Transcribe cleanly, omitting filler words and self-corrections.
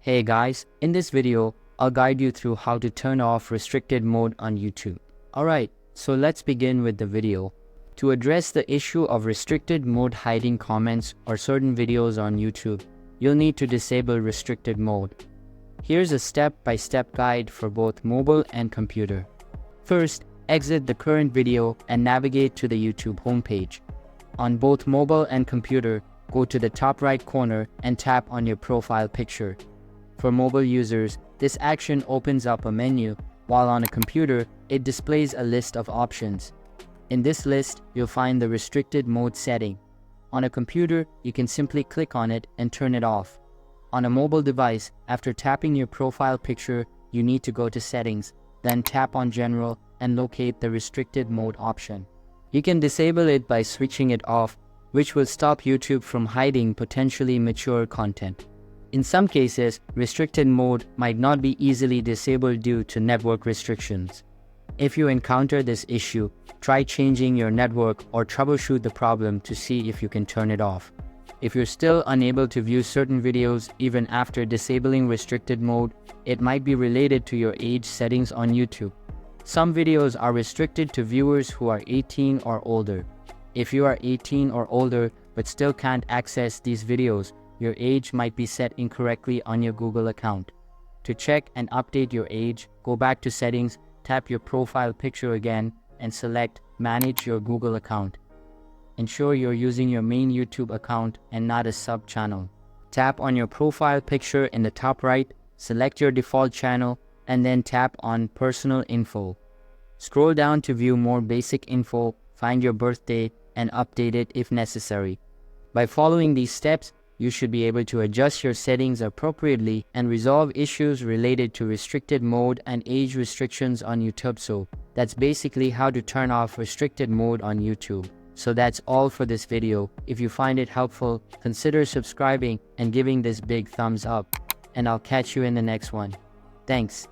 Hey guys, in this video, I'll guide you through how to turn off restricted mode on YouTube. Alright, so let's begin with the video. To address the issue of restricted mode hiding comments or certain videos on YouTube, you'll need to disable restricted mode. Here's a step-by-step guide for both mobile and computer. First, exit the current video and navigate to the YouTube homepage. On both mobile and computer, go to the top right corner and tap on your profile picture. For mobile users, this action opens up a menu, while on a computer, it displays a list of options. In this list, you'll find the restricted mode setting. On a computer, you can simply click on it and turn it off. On a mobile device, after tapping your profile picture, you need to go to Settings, then tap on General and locate the restricted mode option. You can disable it by switching it off, which will stop YouTube from hiding potentially mature content. In some cases, restricted mode might not be easily disabled due to network restrictions. If you encounter this issue, try changing your network or troubleshoot the problem to see if you can turn it off. If you're still unable to view certain videos even after disabling restricted mode, it might be related to your age settings on YouTube. Some videos are restricted to viewers who are 18 or older. If you are 18 or older but still can't access these videos, your age might be set incorrectly on your Google account. To check and update your age, go back to Settings, tap your profile picture again, and select Manage your Google account. Ensure you're using your main YouTube account and not a sub-channel. Tap on your profile picture in the top right, select your default channel, and then tap on Personal Info. Scroll down to view more basic info, find your birthday, and update it if necessary. By following these steps, you should be able to adjust your settings appropriately and resolve issues related to restricted mode and age restrictions on YouTube. So that's basically how to turn off restricted mode on YouTube. So that's all for this video. If you find it helpful, consider subscribing and giving this big thumbs up. And I'll catch you in the next one. Thanks.